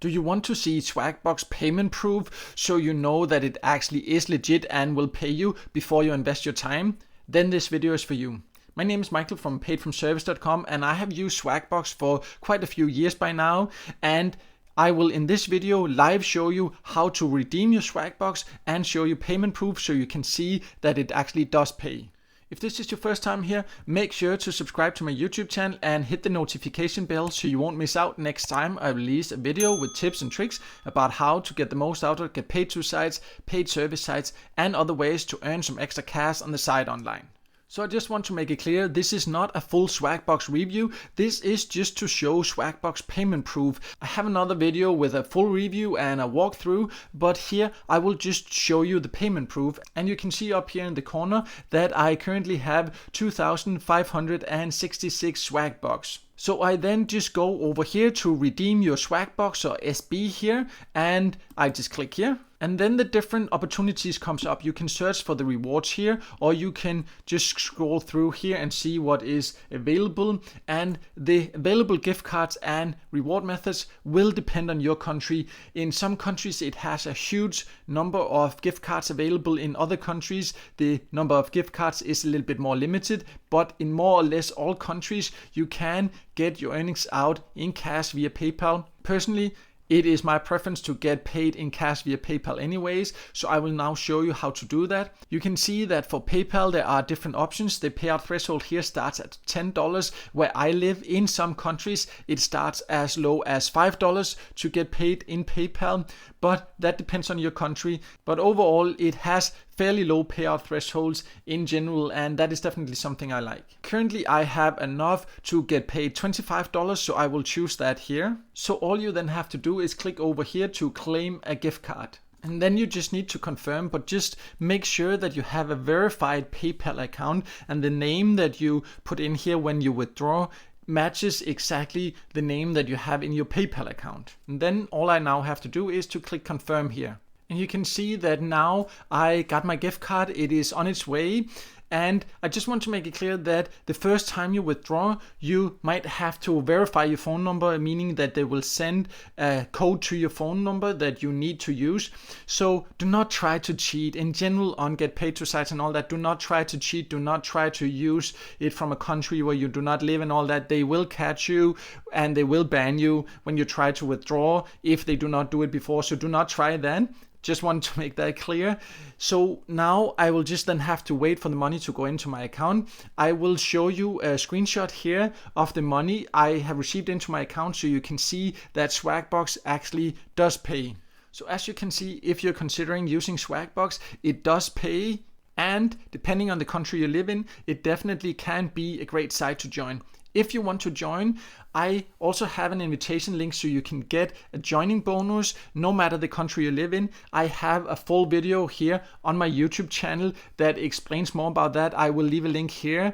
Do you want to see Swagbucks payment proof so you know that it actually is legit and will pay you before you invest your time? Then this video is for you. My name is Michael from paidfromservice.com, and I have used Swagbucks for quite a few years by now, and I will in this video live show you how to redeem your Swagbucks and show you payment proof so you can see that it actually does pay. If this is your first time here, make sure to subscribe to my YouTube channel and hit the notification bell so you won't miss out next time I release a video with tips and tricks about how to get the most out of get paid to sites, paid service sites, and other ways to earn some extra cash on the side online. So I just want to make it clear, this is not a full Swagbucks review, this is just to show Swagbucks payment proof. I have another video with a full review and a walkthrough, but here I will just show you the payment proof. And you can see up here in the corner that I currently have 2,566 Swagbucks. So I then just go over here to redeem your Swagbucks or SB here, and I just click here. And then the different opportunities comes up. You can search for the rewards here, or you can just scroll through here and see what is available. And the available gift cards and reward methods will depend on your country. In some countries it has a huge number of gift cards available. In other countries the number of gift cards is a little bit more limited, but in more or less all countries you can get your earnings out in cash via PayPal. Personally, it is my preference to get paid in cash via PayPal anyways, so I will now show you how to do that. You can see that for PayPal there are different options. The payout threshold here starts at $10. Where I live, in some countries it starts as low as $5 to get paid in PayPal, but that depends on your country. But overall it has fairly low payout thresholds in general, and that is definitely something I like. Currently I have enough to get paid $25, so I will choose that here. So all you then have to do is click over here to claim a gift card. And then you just need to confirm, but just make sure that you have a verified PayPal account and the name that you put in here when you withdraw matches exactly the name that you have in your PayPal account. And then all I now have to do is to click confirm here. And you can see that now I got my gift card, it is on its way. And I just want to make it clear that the first time you withdraw, you might have to verify your phone number, meaning that they will send a code to your phone number that you need to use. So do not try to cheat. In general, on get paid to sites and all that, do not try to cheat. Do not try to use it from a country where you do not live and all that. They will catch you and they will ban you when you try to withdraw if they do not do it before. So do not try that. Just want to make that clear. So now I will just then have to wait for the money to go into my account. I will show you a screenshot here of the money I have received into my account so you can see that Swagbucks actually does pay. So as you can see, if you're considering using Swagbucks, it does pay. And depending on the country you live in, it definitely can be a great site to join. If you want to join, I also have an invitation link so you can get a joining bonus no matter the country you live in. I have a full video here on my YouTube channel that explains more about that. I will leave a link here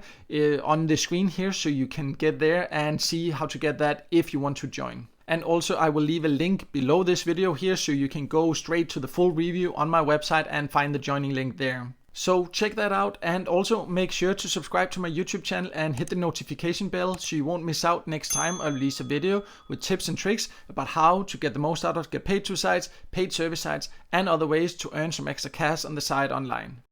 on the screen here so you can get there and see how to get that if you want to join. And also I will leave a link below this video here so you can go straight to the full review on my website and find the joining link there. So check that out, and also make sure to subscribe to my YouTube channel and hit the notification bell so you won't miss out next time I release a video with tips and tricks about how to get the most out of get paid to sites, paid service sites, and other ways to earn some extra cash on the side online.